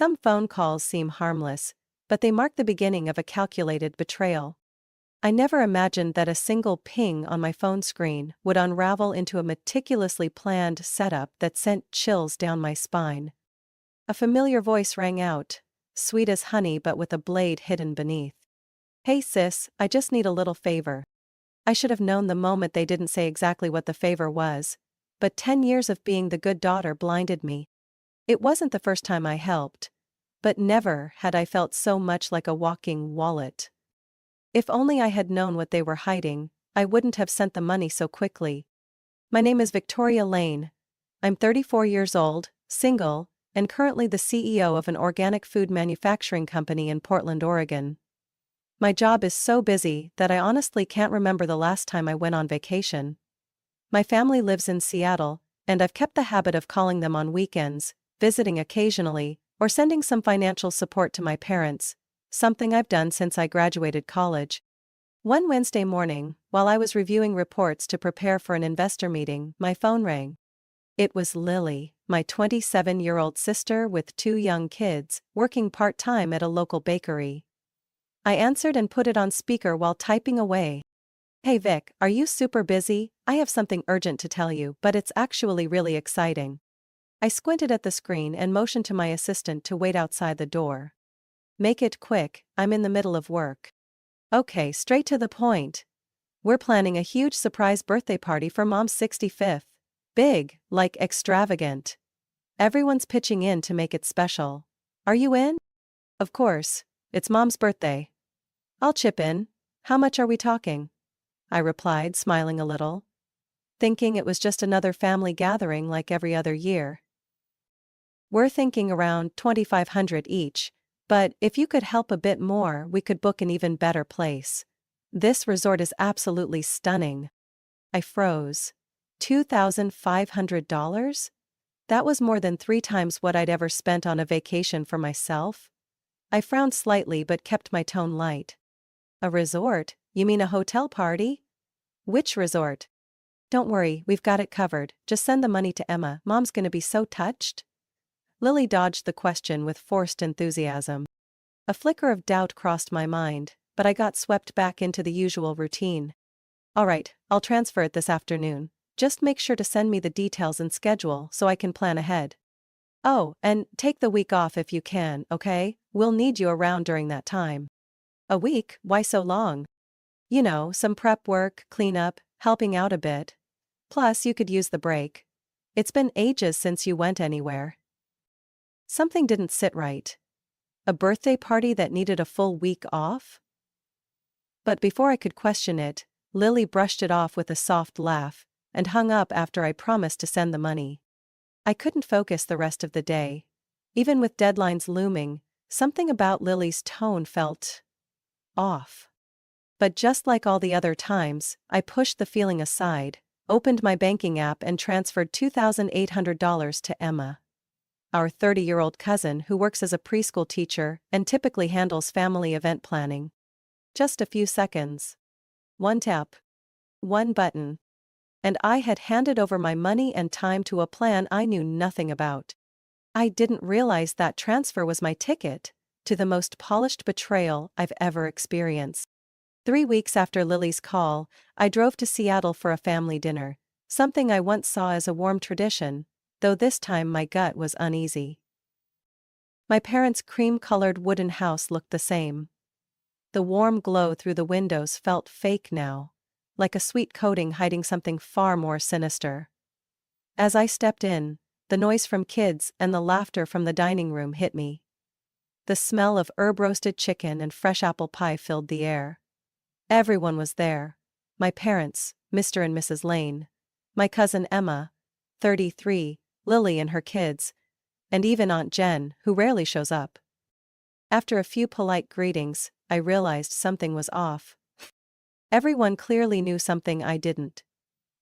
Some phone calls seem harmless, but they mark the beginning of a calculated betrayal. I never imagined that a single ping on my phone screen would unravel into a meticulously planned setup that sent chills down my spine. A familiar voice rang out, sweet as honey but with a blade hidden beneath. "Hey sis, I just need a little favor." I should have known the moment they didn't say exactly what the favor was, but 10 years of being the good daughter blinded me. It wasn't the first time I helped, but never had I felt so much like a walking wallet. If only I had known what they were hiding, I wouldn't have sent the money so quickly. My name is Victoria Lane. I'm 34 years old, single, and currently the CEO of an organic food manufacturing company in Portland, Oregon. My job is so busy that I honestly can't remember the last time I went on vacation. My family lives in Seattle, and I've kept the habit of calling them on weekends, visiting occasionally, or sending some financial support to my parents, something I've done since I graduated college. One Wednesday morning, while I was reviewing reports to prepare for an investor meeting, my phone rang. It was Lily, my 27-year-old sister with 2 young kids, working part-time at a local bakery. I answered and put it on speaker while typing away. "Hey Vic, are you super busy? I have something urgent to tell you, but it's actually really exciting." I squinted at the screen and motioned to my assistant to wait outside the door. "Make it quick, I'm in the middle of work." "Okay, straight to the point. We're planning a huge surprise birthday party for Mom's 65th. Big, like extravagant. Everyone's pitching in to make it special. Are you in?" "Of course, it's Mom's birthday. I'll chip in. How much are we talking?" I replied, smiling a little, thinking it was just another family gathering like every other year. "We're thinking around $2,500 each, but if you could help a bit more, we could book an even better place. This resort is absolutely stunning." I froze. $2,500? That was more than 3 times what I'd ever spent on a vacation for myself. I frowned slightly but kept my tone light. "A resort? You mean a hotel party? Which resort?" "Don't worry, we've got it covered, just send the money to Emma, Mom's gonna be so touched." Lily dodged the question with forced enthusiasm. A flicker of doubt crossed my mind, but I got swept back into the usual routine. "All right, I'll transfer it this afternoon. Just make sure to send me the details and schedule so I can plan ahead. Oh, and take the week off if you can, okay? We'll need you around during that time." "A week? Why so long?" "You know, some prep work, cleanup, helping out a bit. Plus, you could use the break. It's been ages since you went anywhere." Something didn't sit right. A birthday party that needed a full week off? But before I could question it, Lily brushed it off with a soft laugh, and hung up after I promised to send the money. I couldn't focus the rest of the day. Even with deadlines looming, something about Lily's tone felt off. But just like all the other times, I pushed the feeling aside, opened my banking app and transferred $2,800 to Emma, our 30-year-old cousin who works as a preschool teacher and typically handles family event planning. Just a few seconds. One tap. One button. And I had handed over my money and time to a plan I knew nothing about. I didn't realize that transfer was my ticket to the most polished betrayal I've ever experienced. 3 weeks after Lily's call, I drove to Seattle for a family dinner, something I once saw as a warm tradition, though this time my gut was uneasy. My parents' cream-colored wooden house looked the same. The warm glow through the windows felt fake now, like a sweet coating hiding something far more sinister. As I stepped in, the noise from kids and the laughter from the dining room hit me. The smell of herb-roasted chicken and fresh apple pie filled the air. Everyone was there. My parents, Mr. and Mrs. Lane, my cousin Emma, 33, Lily and her kids, and even Aunt Jen, who rarely shows up. After a few polite greetings, I realized something was off. Everyone clearly knew something I didn't.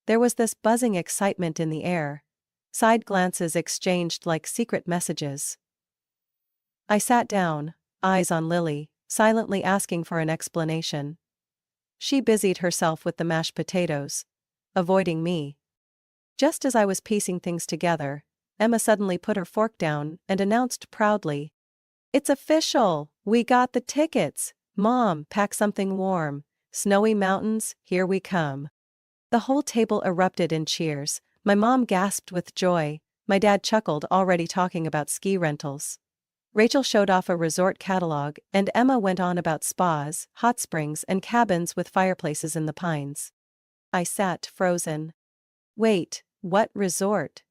There was this buzzing excitement in the air. Side glances exchanged like secret messages. I sat down, eyes on Lily, silently asking for an explanation. She busied herself with the mashed potatoes, avoiding me. Just as I was piecing things together, Emma suddenly put her fork down and announced proudly, It's official! We got the tickets! Mom, pack something warm. Snowy mountains, here we come. The whole table erupted in cheers. My mom gasped with joy. My dad chuckled, already talking about ski rentals. Rachel showed off a resort catalog, and Emma went on about spas, hot springs, and cabins with fireplaces in the pines. I sat frozen. Wait, what resort?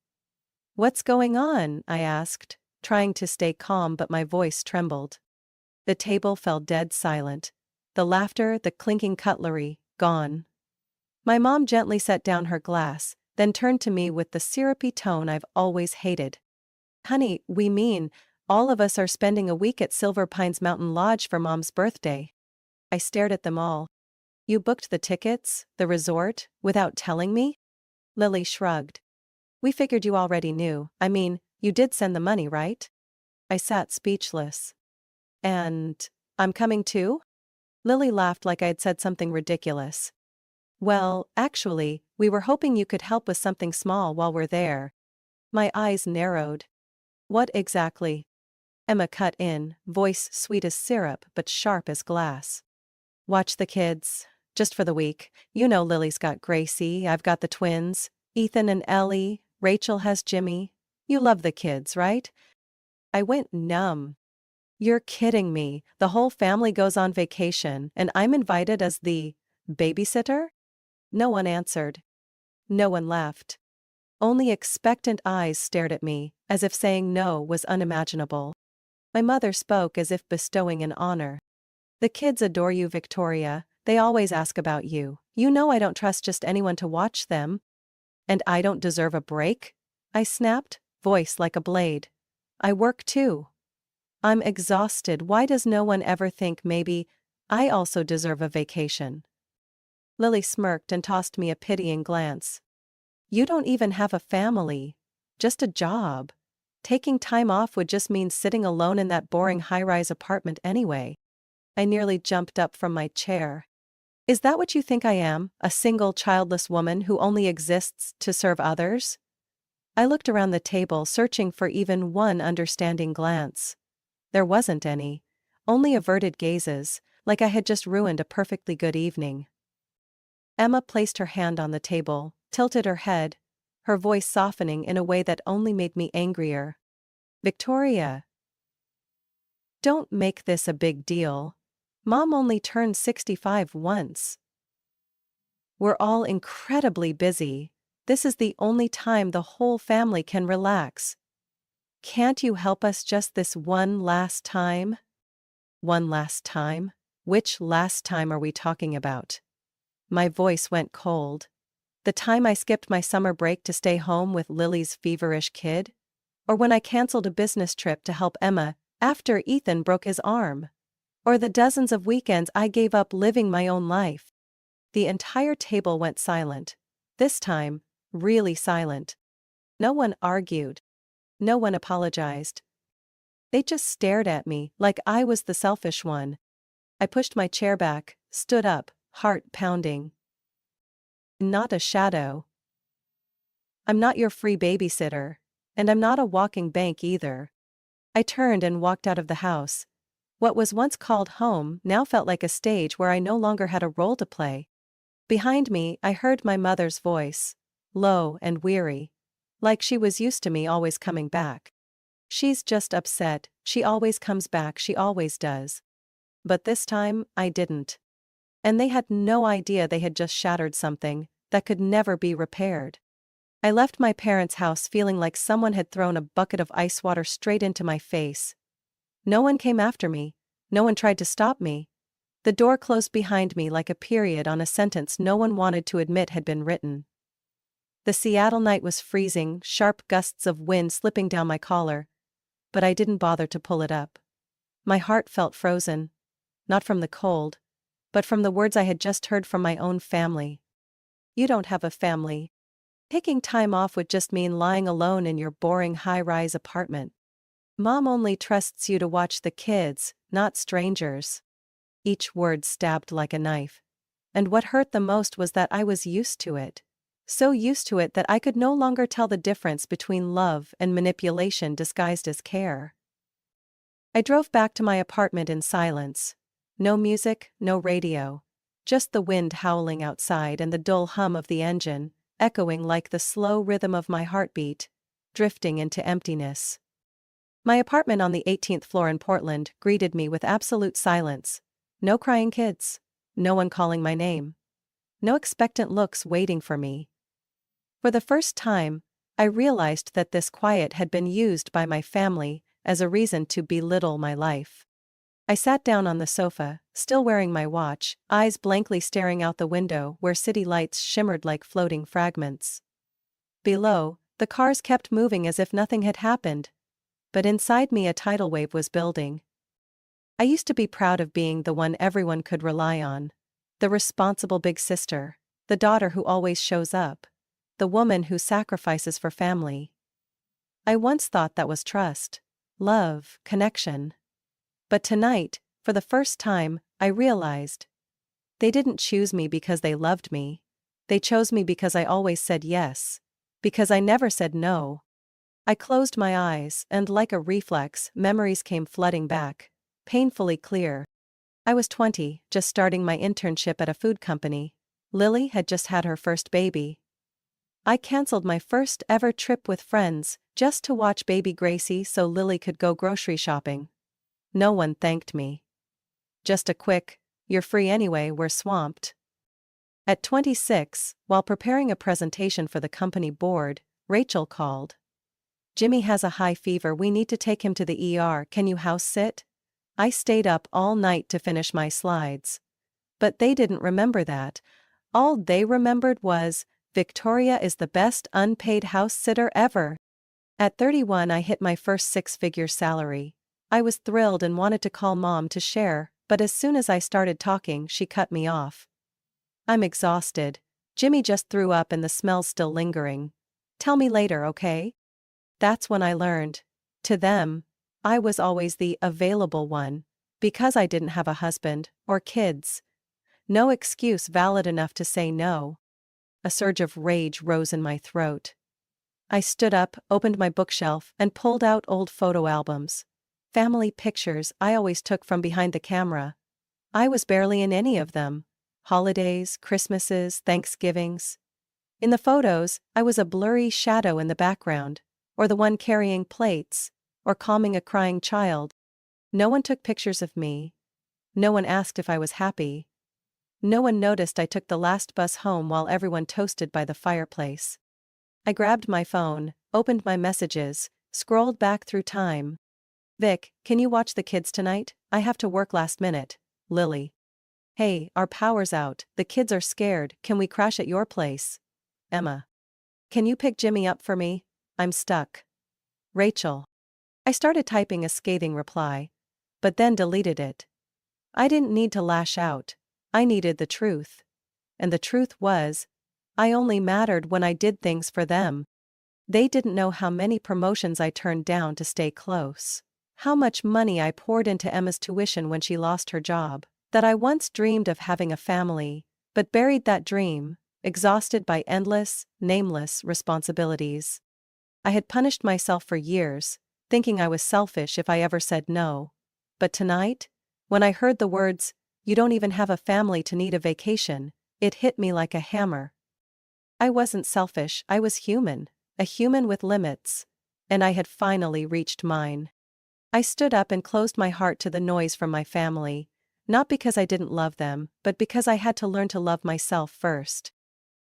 What's going on? I asked, trying to stay calm, but my voice trembled. The table fell dead silent. The laughter, the clinking cutlery, gone. My mom gently set down her glass, then turned to me with the syrupy tone I've always hated. Honey, we mean, all of us are spending a week at Silver Pines Mountain Lodge for Mom's birthday. I stared at them all. You booked the tickets, the resort, without telling me? Lily shrugged. We figured you already knew. I mean, you did send the money, right? I sat speechless. And I'm coming too? Lily laughed like I'd said something ridiculous. Well, actually, we were hoping you could help with something small while we're there. My eyes narrowed. What exactly? Emma cut in, voice sweet as syrup but sharp as glass. Watch the kids. Just for the week. You know Lily's got Gracie, I've got the twins, Ethan and Ellie, Rachel has Jimmy. You love the kids, right? I went numb. You're kidding me. The whole family goes on vacation and I'm invited as the babysitter? No one answered. No one laughed. Only expectant eyes stared at me, as if saying no was unimaginable. My mother spoke as if bestowing an honor. The kids adore you, Victoria. They always ask about you. You know I don't trust just anyone to watch them. And I don't deserve a break? I snapped, voice like a blade. I work too. I'm exhausted. Why does no one ever think maybe I also deserve a vacation? Lily smirked and tossed me a pitying glance. You don't even have a family. Just a job. Taking time off would just mean sitting alone in that boring high-rise apartment anyway. I nearly jumped up from my chair. Is that what you think I am, a single childless woman who only exists to serve others? I looked around the table, searching for even one understanding glance. There wasn't any. Only averted gazes, like I had just ruined a perfectly good evening. Emma placed her hand on the table, tilted her head, her voice softening in a way that only made me angrier. Victoria, don't make this a big deal. Mom only turned 65 once. We're all incredibly busy. This is the only time the whole family can relax. Can't you help us just this one last time? One last time? Which last time are we talking about? My voice went cold. The time I skipped my summer break to stay home with Lily's feverish kid? Or when I canceled a business trip to help Emma after Ethan broke his arm? Or the dozens of weekends I gave up living my own life? The entire table went silent. This time, really silent. No one argued. No one apologized. They just stared at me like I was the selfish one. I pushed my chair back, stood up, heart pounding. Not a shadow. I'm not your free babysitter. And I'm not a walking bank either. I turned and walked out of the house. What was once called home now felt like a stage where I no longer had a role to play. Behind me, I heard my mother's voice, low and weary, like she was used to me always coming back. She's just upset, she always comes back, she always does. But this time, I didn't. And they had no idea they had just shattered something that could never be repaired. I left my parents' house feeling like someone had thrown a bucket of ice water straight into my face. No one came after me. No one tried to stop me. The door closed behind me like a period on a sentence no one wanted to admit had been written. The Seattle night was freezing, sharp gusts of wind slipping down my collar. But I didn't bother to pull it up. My heart felt frozen. Not from the cold, but from the words I had just heard from my own family. You don't have a family. Taking time off would just mean lying alone in your boring high-rise apartment. Mom only trusts you to watch the kids, not strangers. Each word stabbed like a knife. And what hurt the most was that I was used to it. So used to it that I could no longer tell the difference between love and manipulation disguised as care. I drove back to my apartment in silence. No music, no radio. Just the wind howling outside and the dull hum of the engine, echoing like the slow rhythm of my heartbeat, drifting into emptiness. My apartment on the 18th floor in Portland greeted me with absolute silence. No crying kids. No one calling my name. No expectant looks waiting for me. For the first time, I realized that this quiet had been used by my family as a reason to belittle my life. I sat down on the sofa, still wearing my watch, eyes blankly staring out the window where city lights shimmered like floating fragments. Below, the cars kept moving as if nothing had happened. But inside me a tidal wave was building. I used to be proud of being the one everyone could rely on. The responsible big sister. The daughter who always shows up. The woman who sacrifices for family. I once thought that was trust, love, connection. But tonight, for the first time, I realized. They didn't choose me because they loved me. They chose me because I always said yes. Because I never said no. I closed my eyes, and like a reflex, memories came flooding back. Painfully clear. I was 20, just starting my internship at a food company. Lily had just had her first baby. I canceled my first ever trip with friends, just to watch baby Gracie so Lily could go grocery shopping. No one thanked me. Just a quick, "You're free anyway, we're swamped." At 26, while preparing a presentation for the company board, Rachel called. "Jimmy has a high fever, we need to take him to the ER, can you house sit?" I stayed up all night to finish my slides. But they didn't remember that. All they remembered was, "Victoria is the best unpaid house sitter ever." At 31 I hit my first six-figure salary. I was thrilled and wanted to call Mom to share, but as soon as I started talking she cut me off. "I'm exhausted. Jimmy just threw up and the smell's still lingering. Tell me later, okay?" That's when I learned. To them, I was always the available one, because I didn't have a husband or kids. No excuse valid enough to say no. A surge of rage rose in my throat. I stood up, opened my bookshelf, and pulled out old photo albums. Family pictures I always took from behind the camera. I was barely in any of them. Holidays, Christmases, Thanksgivings. In the photos, I was a blurry shadow in the background, or the one carrying plates, or calming a crying child. No one took pictures of me. No one asked if I was happy. No one noticed I took the last bus home while everyone toasted by the fireplace. I grabbed my phone, opened my messages, scrolled back through time. "Vic, can you watch the kids tonight? I have to work last minute." Lily. "Hey, our power's out, the kids are scared, can we crash at your place?" Emma. "Can you pick Jimmy up for me? I'm stuck." Rachel. I started typing a scathing reply, but then deleted it. I didn't need to lash out. I needed the truth. And the truth was, I only mattered when I did things for them. They didn't know how many promotions I turned down to stay close. How much money I poured into Emma's tuition when she lost her job. That I once dreamed of having a family, but buried that dream, exhausted by endless, nameless responsibilities. I had punished myself for years, thinking I was selfish if I ever said no. But tonight, when I heard the words, "You don't even have a family to need a vacation," it hit me like a hammer. I wasn't selfish, I was human, a human with limits. And I had finally reached mine. I stood up and closed my heart to the noise from my family, not because I didn't love them, but because I had to learn to love myself first.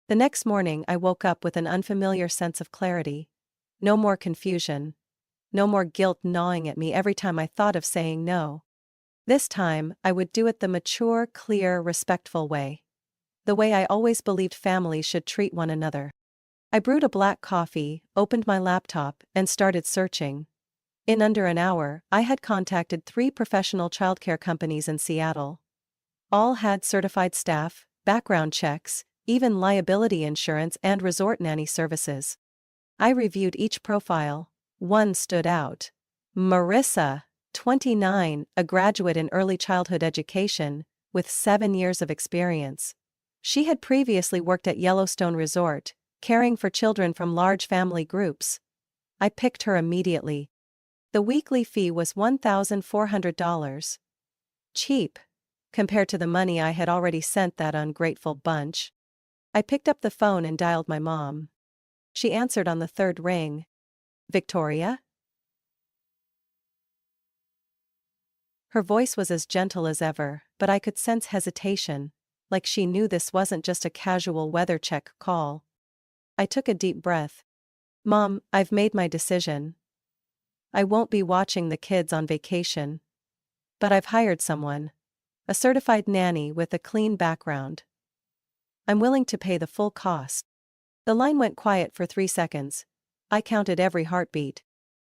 The next morning I woke up with an unfamiliar sense of clarity. No more confusion. No more guilt gnawing at me every time I thought of saying no. This time, I would do it the mature, clear, respectful way. The way I always believed families should treat one another. I brewed a black coffee, opened my laptop, and started searching. In under an hour, I had contacted 3 professional childcare companies in Seattle. All had certified staff, background checks, even liability insurance and resort nanny services. I reviewed each profile. One stood out. Marissa, 29, a graduate in early childhood education, with 7 years of experience. She had previously worked at Yellowstone Resort, caring for children from large family groups. I picked her immediately. The weekly fee was $1,400. Cheap, compared to the money I had already sent that ungrateful bunch. I picked up the phone and dialed my mom. She answered on the third ring. "Victoria?" Her voice was as gentle as ever, but I could sense hesitation, like she knew this wasn't just a casual weather check call. I took a deep breath. "Mom, I've made my decision. I won't be watching the kids on vacation. But I've hired someone. A certified nanny with a clean background. I'm willing to pay the full cost." The line went quiet for 3 seconds. I counted every heartbeat.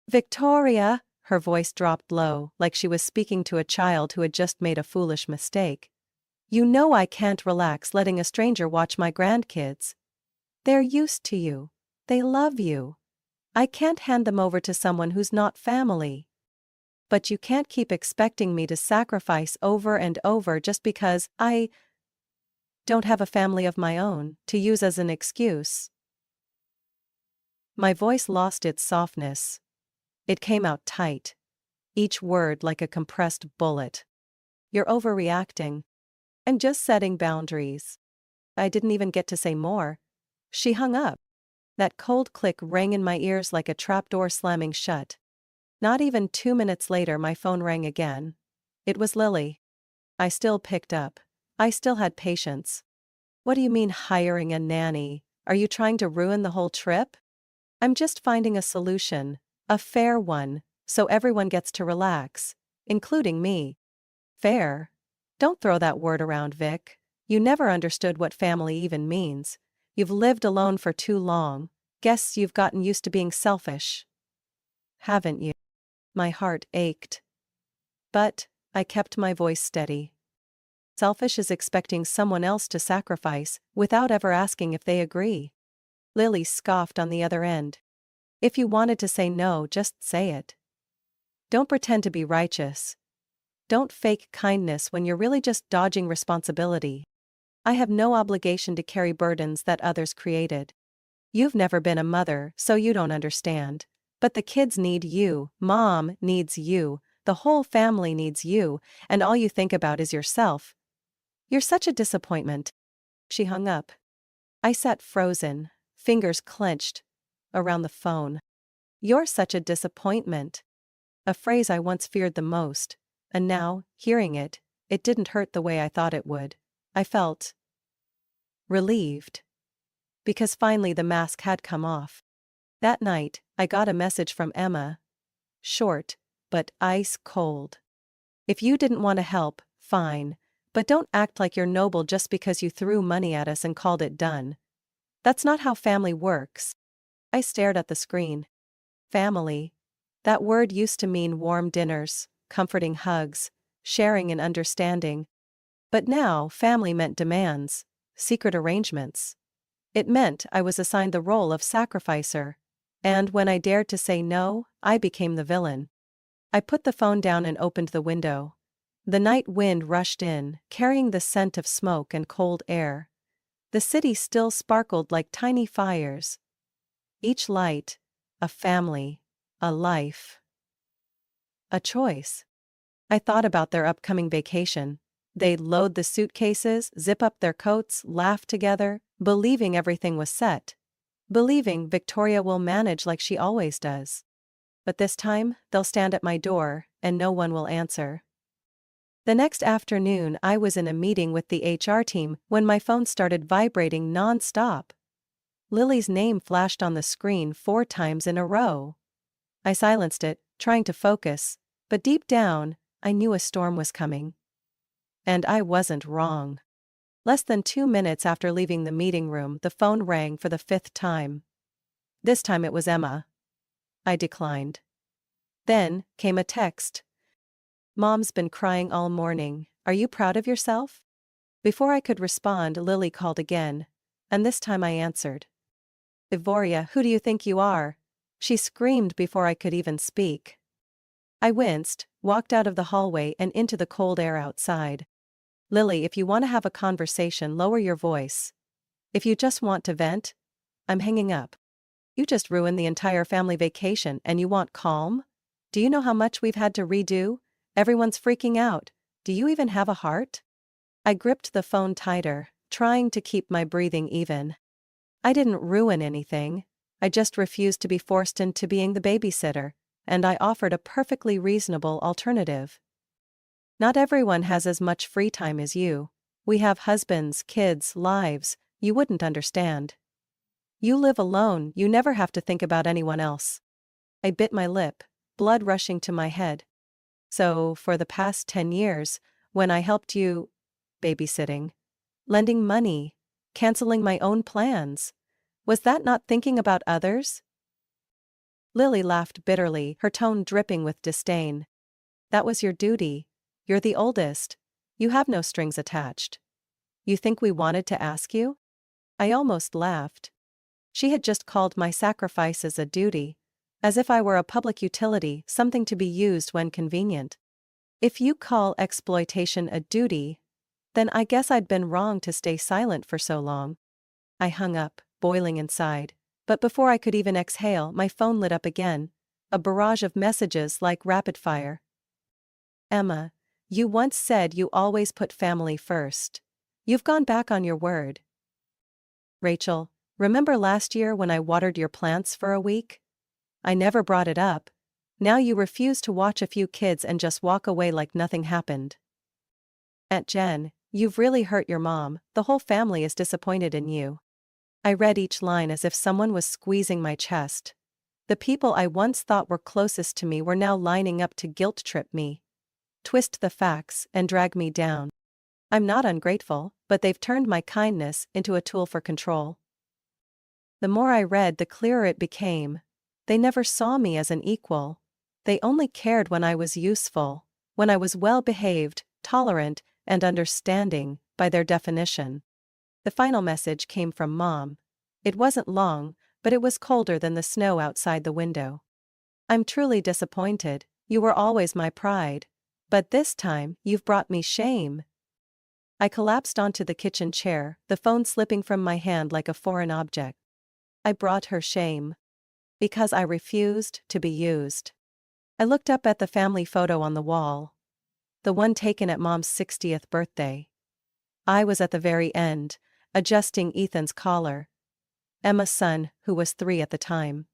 "Victoria!" Her voice dropped low, like she was speaking to a child who had just made a foolish mistake. "You know I can't relax letting a stranger watch my grandkids. They're used to you. They love you. I can't hand them over to someone who's not family. But you can't keep expecting me to sacrifice over and over just because I don't have a family of my own, to use as an excuse." My voice lost its softness. It came out tight. Each word like a compressed bullet. "You're overreacting. I'm just setting boundaries." I didn't even get to say more. She hung up. That cold click rang in my ears like a trapdoor slamming shut. Not even 2 minutes later my phone rang again. It was Lily. I still picked up. I still had patience. "What do you mean hiring a nanny? Are you trying to ruin the whole trip?" "I'm just finding a solution. A fair one, so everyone gets to relax, including me." "Fair? Don't throw that word around, Vic. You never understood what family even means. You've lived alone for too long. Guess you've gotten used to being selfish. Haven't you?" My heart ached. But I kept my voice steady. Selfish is expecting someone else to sacrifice without ever asking if they agree. Lily scoffed on the other end. "If you wanted to say no, just say it. Don't pretend to be righteous. Don't fake kindness when you're really just dodging responsibility. I have no obligation to carry burdens that others created. You've never been a mother, so you don't understand. But the kids need you, Mom needs you, the whole family needs you, and all you think about is yourself. You're such a disappointment." She hung up. I sat frozen, fingers clenched, around the phone. "You're such a disappointment." A phrase I once feared the most, and now, hearing it, it didn't hurt the way I thought it would. I felt relieved. Because finally the mask had come off. That night, I got a message from Emma. Short, but ice cold. "If you didn't want to help, fine. But don't act like you're noble just because you threw money at us and called it done. That's not how family works." I stared at the screen. Family. That word used to mean warm dinners, comforting hugs, sharing and understanding. But now family meant demands, secret arrangements. It meant I was assigned the role of sacrificer. And when I dared to say no, I became the villain. I put the phone down and opened the window. The night wind rushed in, carrying the scent of smoke and cold air. The city still sparkled like tiny fires. Each light, a family, a life. A choice. I thought about their upcoming vacation. They'd load the suitcases, zip up their coats, laugh together, believing everything was set. Believing Victoria will manage like she always does. But this time, they'll stand at my door, and no one will answer. The next afternoon I was in a meeting with the HR team when my phone started vibrating non-stop. Lily's name flashed on the screen 4 times in a row. I silenced it, trying to focus, but deep down, I knew a storm was coming. And I wasn't wrong. Less than 2 minutes after leaving the meeting room, the phone rang for the 5th time. This time it was Emma. I declined. Then came a text. "Mom's been crying all morning. Are you proud of yourself?" Before I could respond, Lily called again, and this time I answered. "Victoria, who do you think you are?" she screamed before I could even speak. I winced, walked out of the hallway and into the cold air outside. "Lily, if you want to have a conversation, lower your voice. If you just want to vent, I'm hanging up. You just ruined the entire family vacation and you want calm?" Do you know how much we've had to redo? Everyone's freaking out. Do you even have a heart? I gripped the phone tighter, trying to keep my breathing even. I didn't ruin anything. I just refused to be forced into being the babysitter, and I offered a perfectly reasonable alternative. Not everyone has as much free time as you. We have husbands, kids, lives. You wouldn't understand. You live alone, you never have to think about anyone else. I bit my lip, blood rushing to my head. So, for the past 10 years, when I helped you, babysitting, lending money, canceling my own plans, was that not thinking about others? Lily laughed bitterly, her tone dripping with disdain. That was your duty. You're the oldest. You have no strings attached. You think we wanted to ask you? I almost laughed. She had just called my sacrifices a duty, as if I were a public utility, something to be used when convenient. If you call exploitation a duty, then I guess I'd been wrong to stay silent for so long. I hung up, boiling inside, but before I could even exhale, my phone lit up again, a barrage of messages like rapid fire. Emma, you once said you always put family first. You've gone back on your word. Rachel, remember last year when I watered your plants for a week? I never brought it up. Now you refuse to watch a few kids and just walk away like nothing happened. Aunt Jen, you've really hurt your mom, the whole family is disappointed in you. I read each line as if someone was squeezing my chest. The people I once thought were closest to me were now lining up to guilt-trip me, twist the facts, and drag me down. I'm not ungrateful, but they've turned my kindness into a tool for control. The more I read, the clearer it became. They never saw me as an equal. They only cared when I was useful, when I was well-behaved, tolerant, and understanding, by their definition. The final message came from Mom. It wasn't long, but it was colder than the snow outside the window. I'm truly disappointed. You were always my pride. But this time, you've brought me shame. I collapsed onto the kitchen chair, the phone slipping from my hand like a foreign object. I brought her shame. Because I refused to be used. I looked up at the family photo on the wall. The one taken at Mom's 60th birthday. I was at the very end, adjusting Ethan's collar. Emma's son, who was 3 at the time.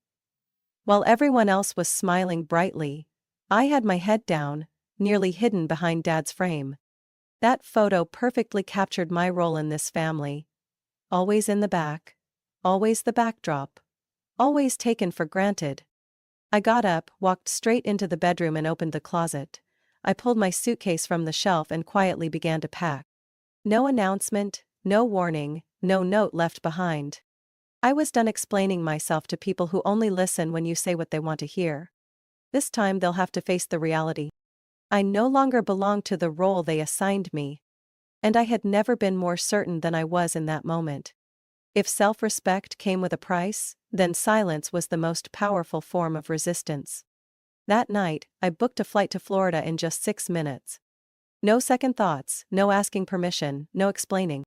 While everyone else was smiling brightly, I had my head down, nearly hidden behind Dad's frame. That photo perfectly captured my role in this family. Always in the back. Always the backdrop. Always taken for granted. I got up, walked straight into the bedroom and opened the closet. I pulled my suitcase from the shelf and quietly began to pack. No announcement, no warning, no note left behind. I was done explaining myself to people who only listen when you say what they want to hear. This time they'll have to face the reality. I no longer belonged to the role they assigned me. And I had never been more certain than I was in that moment. If self-respect came with a price, then silence was the most powerful form of resistance. That night, I booked a flight to Florida in just 6 minutes. No second thoughts, no asking permission, no explaining.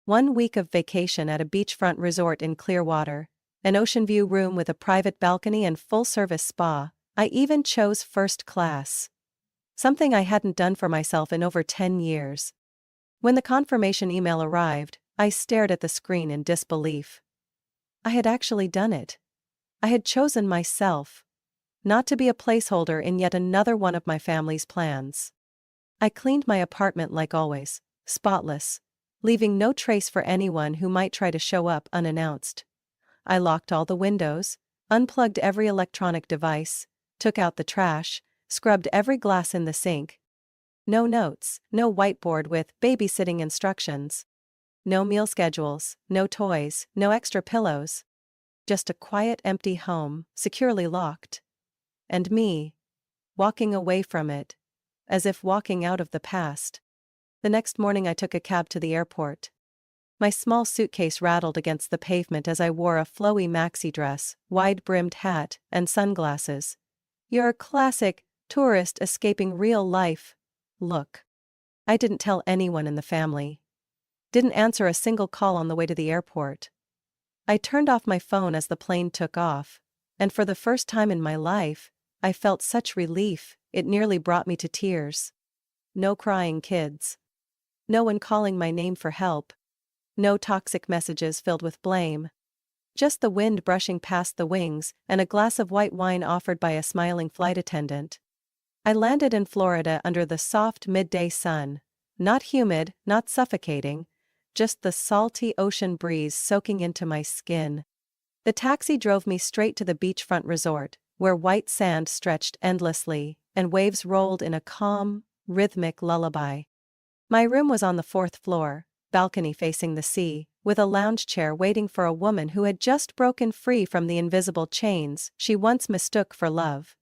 1 week of vacation at a beachfront resort in Clearwater, an ocean view room with a private balcony and full-service spa. I even chose first class. Something I hadn't done for myself in over 10 years. When the confirmation email arrived, I stared at the screen in disbelief. I had actually done it. I had chosen myself. Not to be a placeholder in yet another one of my family's plans. I cleaned my apartment like always, spotless, leaving no trace for anyone who might try to show up unannounced. I locked all the windows, unplugged every electronic device, took out the trash, scrubbed every glass in the sink. No notes, no whiteboard with babysitting instructions. No meal schedules, no toys, no extra pillows. Just a quiet, empty home, securely locked. And me, walking away from it, as if walking out of the past. The next morning I took a cab to the airport. My small suitcase rattled against the pavement as I wore a flowy maxi dress, wide-brimmed hat, and sunglasses. Your classic, tourist escaping real life look. I didn't tell anyone in the family. Didn't answer a single call on the way to the airport. I turned off my phone as the plane took off, and for the first time in my life, I felt such relief, it nearly brought me to tears. No crying kids. No one calling my name for help. No toxic messages filled with blame. Just the wind brushing past the wings and a glass of white wine offered by a smiling flight attendant. I landed in Florida under the soft midday sun. Not humid, not suffocating. Just the salty ocean breeze soaking into my skin. The taxi drove me straight to the beachfront resort, where white sand stretched endlessly, and waves rolled in a calm, rhythmic lullaby. My room was on the 4th floor, balcony facing the sea, with a lounge chair waiting for a woman who had just broken free from the invisible chains she once mistook for love.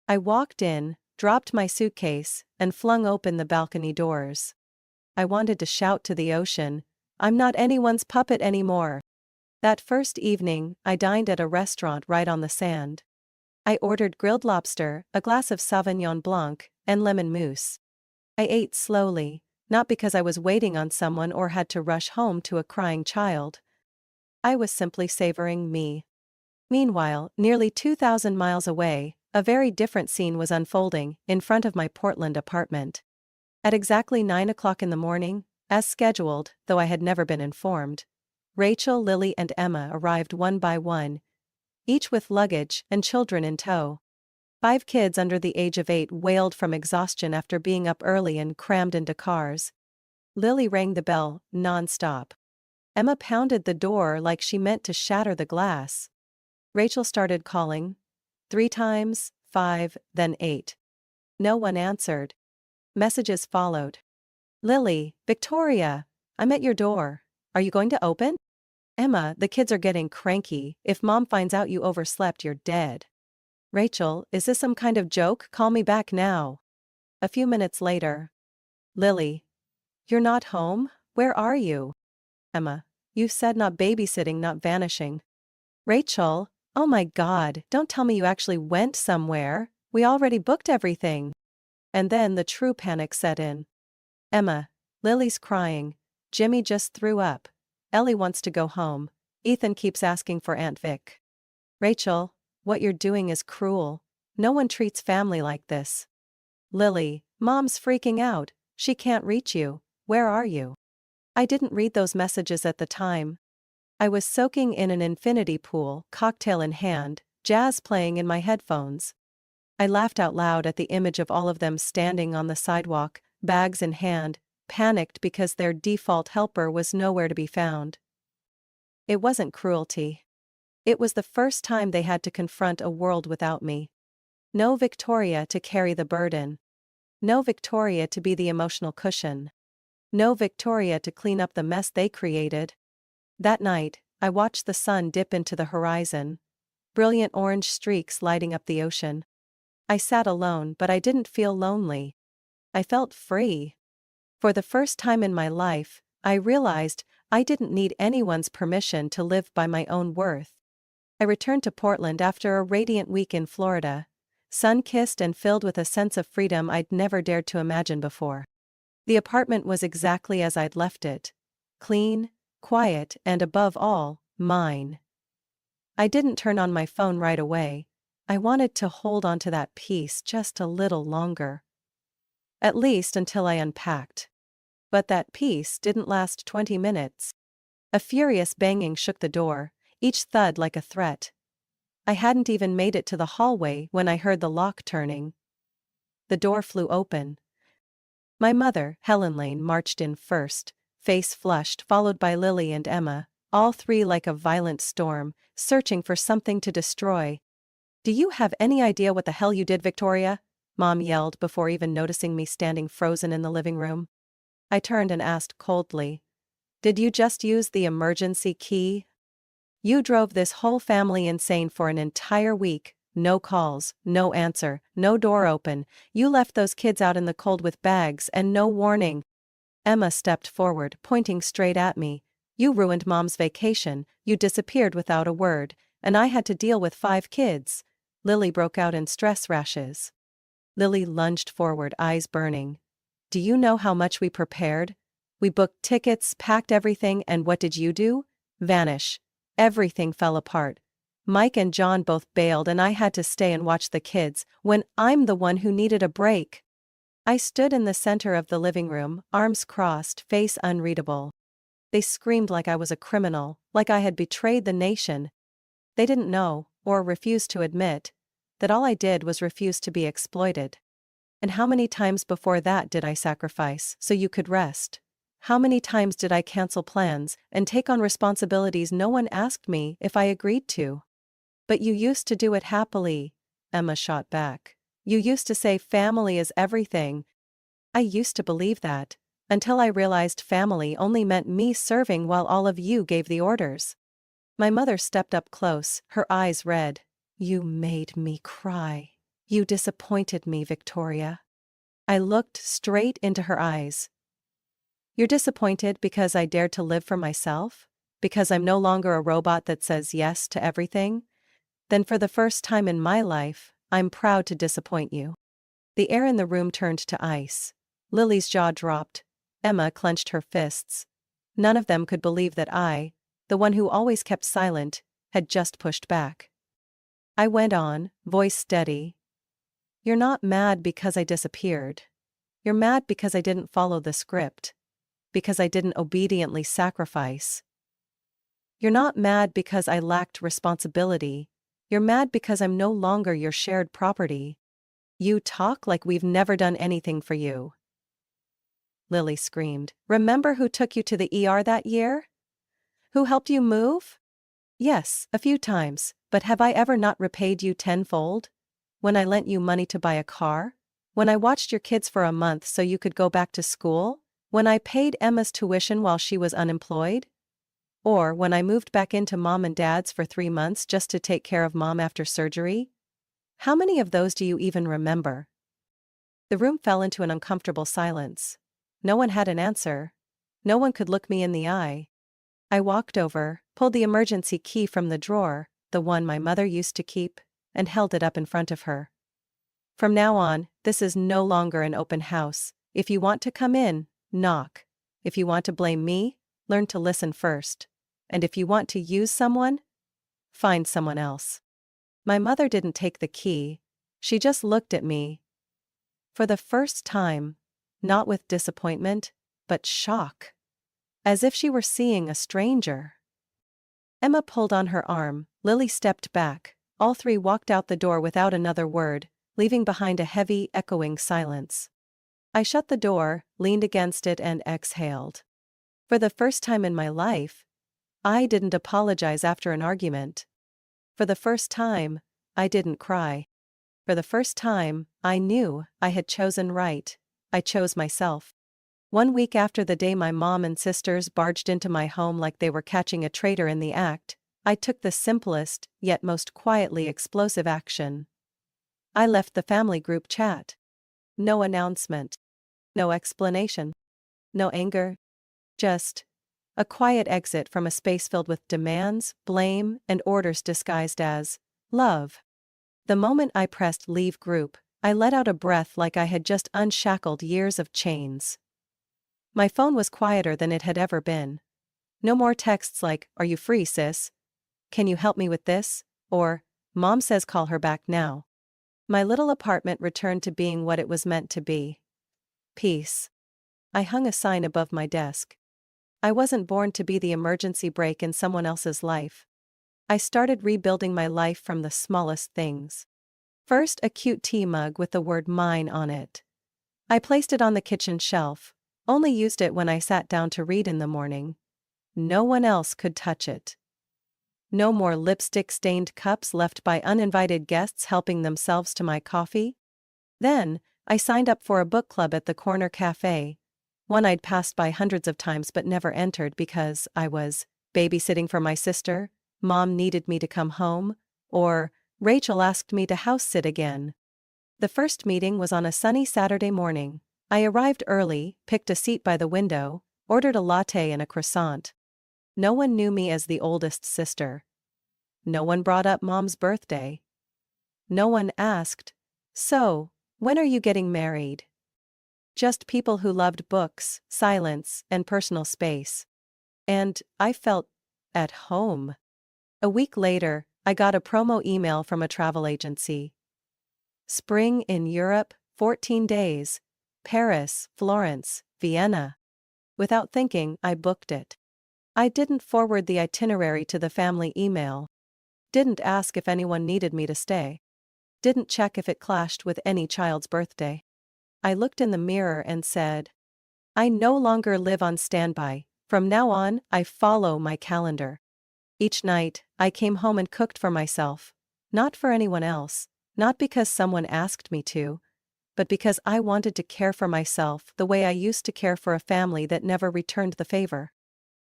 I walked in, dropped my suitcase, and flung open the balcony doors. I wanted to shout to the ocean, "I'm not anyone's puppet anymore." That first evening, I dined at a restaurant right on the sand. I ordered grilled lobster, a glass of Sauvignon Blanc, and lemon mousse. I ate slowly, not because I was waiting on someone or had to rush home to a crying child. I was simply savoring me. Meanwhile, nearly 2,000 miles away, a very different scene was unfolding in front of my Portland apartment. At exactly 9 o'clock in the morning, as scheduled, though I had never been informed, Rachel, Lily, and Emma arrived one by one, each with luggage and children in tow. 5 kids under the age of 8 wailed from exhaustion after being up early and crammed into cars. Lily rang the bell, non-stop. Emma pounded the door like she meant to shatter the glass. Rachel started calling. 3 times, 5, then 8. No one answered. Messages followed. Lily, Victoria, I'm at your door. Are you going to open? Emma, the kids are getting cranky. If mom finds out you overslept, you're dead. Rachel, is this some kind of joke? Call me back now. A few minutes later. Lily, you're not home? Where are you? Emma, you said not babysitting, not vanishing. Rachel, oh my God, don't tell me you actually went somewhere. We already booked everything. And then the true panic set in. Emma, Lily's crying. Jimmy just threw up. Ellie wants to go home. Ethan keeps asking for Aunt Vic. Rachel, what you're doing is cruel. No one treats family like this. Lily, mom's freaking out. She can't reach you. Where are you? I didn't read those messages at the time. I was soaking in an infinity pool, cocktail in hand, jazz playing in my headphones. I laughed out loud at the image of all of them standing on the sidewalk, bags in hand, panicked because their default helper was nowhere to be found. It wasn't cruelty. It was the first time they had to confront a world without me. No Victoria to carry the burden. No Victoria to be the emotional cushion. No Victoria to clean up the mess they created. That night, I watched the sun dip into the horizon. Brilliant orange streaks lighting up the ocean. I sat alone, but I didn't feel lonely. I felt free. For the first time in my life, I realized I didn't need anyone's permission to live by my own worth. I returned to Portland after a radiant week in Florida, sun-kissed and filled with a sense of freedom I'd never dared to imagine before. The apartment was exactly as I'd left it. Clean, quiet, and above all, mine. I didn't turn on my phone right away. I wanted to hold on to that peace just a little longer. At least until I unpacked. But that peace didn't last 20 minutes. A furious banging shook the door, each thud like a threat. I hadn't even made it to the hallway when I heard the lock turning. The door flew open. My mother, Helen Lane, marched in first, face flushed, followed by Lily and Emma, all 3 like a violent storm, searching for something to destroy. Do you have any idea what the hell you did, Victoria? Mom yelled before even noticing me standing frozen in the living room. I turned and asked coldly. Did you just use the emergency key? You drove this whole family insane for an entire week. No calls, no answer, no door open. You left those kids out in the cold with bags and no warning. Emma stepped forward, pointing straight at me. You ruined Mom's vacation, you disappeared without a word, and I had to deal with 5 kids. Lily broke out in stress rashes. Lily lunged forward, eyes burning. Do you know how much we prepared? We booked tickets, packed everything, and what did you do? Vanish. Everything fell apart. Mike and John both bailed and I had to stay and watch the kids when I'm the one who needed a break. I stood in the center of the living room, arms crossed, face unreadable. They screamed like I was a criminal, like I had betrayed the nation. They didn't know, or refused to admit, that all I did was refuse to be exploited. And how many times before that did I sacrifice so you could rest? How many times did I cancel plans and take on responsibilities no one asked me if I agreed to? But you used to do it happily, Emma shot back. You used to say family is everything. I used to believe that, until I realized family only meant me serving while all of you gave the orders. My mother stepped up close, her eyes red. You made me cry. You disappointed me, Victoria. I looked straight into her eyes. You're disappointed because I dared to live for myself? Because I'm no longer a robot that says yes to everything? Then for the first time in my life, I'm proud to disappoint you. The air in the room turned to ice. Lily's jaw dropped. Emma clenched her fists. None of them could believe that I, the one who always kept silent, had just pushed back. I went on, voice steady. You're not mad because I disappeared. You're mad because I didn't follow the script. Because I didn't obediently sacrifice. You're not mad because I lacked responsibility. You're mad because I'm no longer your shared property. You talk like we've never done anything for you. Lily screamed. Remember who took you to the ER that year? Who helped you move? Yes, a few times, but have I ever not repaid you tenfold? When I lent you money to buy a car? When I watched your kids for a month so you could go back to school? When I paid Emma's tuition while she was unemployed? Or when I moved back into mom and dad's for 3 months just to take care of mom after surgery? How many of those do you even remember? The room fell into an uncomfortable silence. No one had an answer. No one could look me in the eye. I walked over, pulled the emergency key from the drawer, the one my mother used to keep, and held it up in front of her. From now on, this is no longer an open house. If you want to come in, knock. If you want to blame me, learn to listen first. And if you want to use someone, find someone else. My mother didn't take the key. She just looked at me. For the first time, not with disappointment, but shock. As if she were seeing a stranger. Emma pulled on her arm, Lily stepped back, all three walked out the door without another word, leaving behind a heavy, echoing silence. I shut the door, leaned against it and exhaled. For the first time in my life, I didn't apologize after an argument. For the first time, I didn't cry. For the first time, I knew I had chosen right. I chose myself. 1 week after the day my mom and sisters barged into my home like they were catching a traitor in the act, I took the simplest, yet most quietly explosive action. I left the family group chat. No announcement. No explanation. No anger. Just a quiet exit from a space filled with demands, blame, and orders disguised as love. The moment I pressed leave group, I let out a breath like I had just unshackled years of chains. My phone was quieter than it had ever been. No more texts like, "Are you free, sis? Can you help me with this?" Or, "Mom says call her back now." My little apartment returned to being what it was meant to be. Peace. I hung a sign above my desk. I wasn't born to be the emergency brake in someone else's life. I started rebuilding my life from the smallest things. First, a cute tea mug with the word mine on it. I placed it on the kitchen shelf, only used it when I sat down to read in the morning. No one else could touch it. No more lipstick-stained cups left by uninvited guests helping themselves to my coffee. Then, I signed up for a book club at the corner cafe, one I'd passed by hundreds of times but never entered because I was babysitting for my sister, Mom needed me to come home, or Rachel asked me to house sit again. The first meeting was on a sunny Saturday morning. I arrived early, picked a seat by the window, ordered a latte and a croissant. No one knew me as the oldest sister. No one brought up Mom's birthday. No one asked, "So, when are you getting married?" Just people who loved books, silence, and personal space. And I felt at home. A week later, I got a promo email from a travel agency. Spring in Europe, 14 days. Paris, Florence, Vienna. Without thinking, I booked it. I didn't forward the itinerary to the family email. Didn't ask if anyone needed me to stay. Didn't check if it clashed with any child's birthday. I looked in the mirror and said, I no longer live on standby. From now on, I follow my calendar. Each night, I came home and cooked for myself. Not for anyone else, not because someone asked me to, but because I wanted to care for myself the way I used to care for a family that never returned the favor.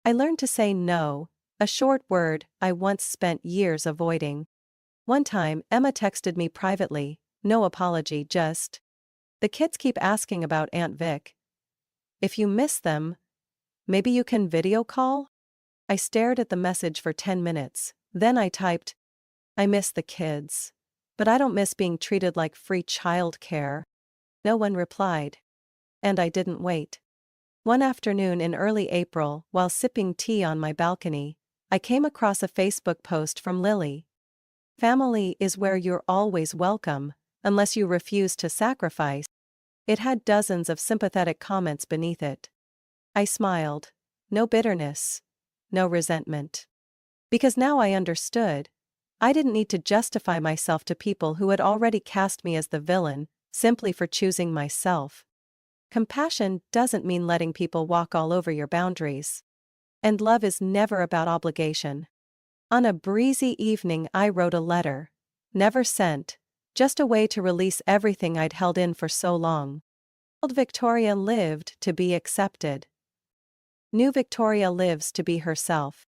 I learned to say no, a short word I once spent years avoiding. One time, Emma texted me privately, no apology, just, the kids keep asking about Aunt Vic. If you miss them, maybe you can video call? I stared at the message for 10 minutes, then I typed, I miss the kids. But I don't miss being treated like free childcare. No one replied. And I didn't wait. One afternoon in early April, while sipping tea on my balcony, I came across a Facebook post from Lily. Family is where you're always welcome, unless you refuse to sacrifice. It had dozens of sympathetic comments beneath it. I smiled. No bitterness. No resentment. Because now I understood. I didn't need to justify myself to people who had already cast me as the villain, simply for choosing myself. Compassion doesn't mean letting people walk all over your boundaries. And love is never about obligation. On a breezy evening, I wrote a letter. Never sent. Just a way to release everything I'd held in for so long. Old Victoria lived to be accepted. New Victoria lives to be herself.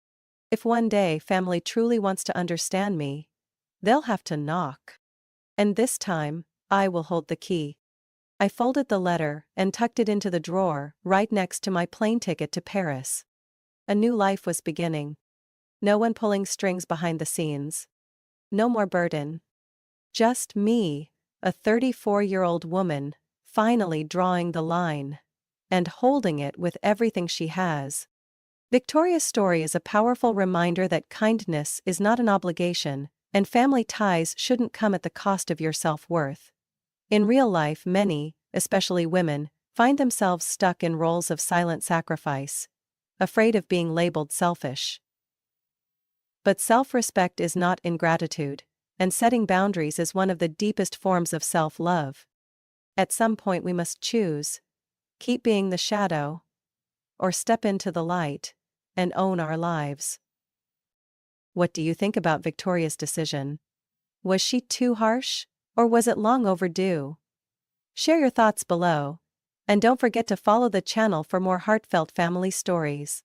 If one day family truly wants to understand me, they'll have to knock. And this time, I will hold the key. I folded the letter and tucked it into the drawer right next to my plane ticket to Paris. A new life was beginning. No one pulling strings behind the scenes. No more burden. Just me, a 34-year-old woman, finally drawing the line. And holding it with everything she has. Victoria's story is a powerful reminder that kindness is not an obligation, and family ties shouldn't come at the cost of your self-worth. In real life, many, especially women, find themselves stuck in roles of silent sacrifice, afraid of being labeled selfish. But self-respect is not ingratitude, and setting boundaries is one of the deepest forms of self-love. At some point we must choose. Keep being the shadow, or step into the light, and own our lives. What do you think about Victoria's decision? Was she too harsh, or was it long overdue? Share your thoughts below, and don't forget to follow the channel for more heartfelt family stories.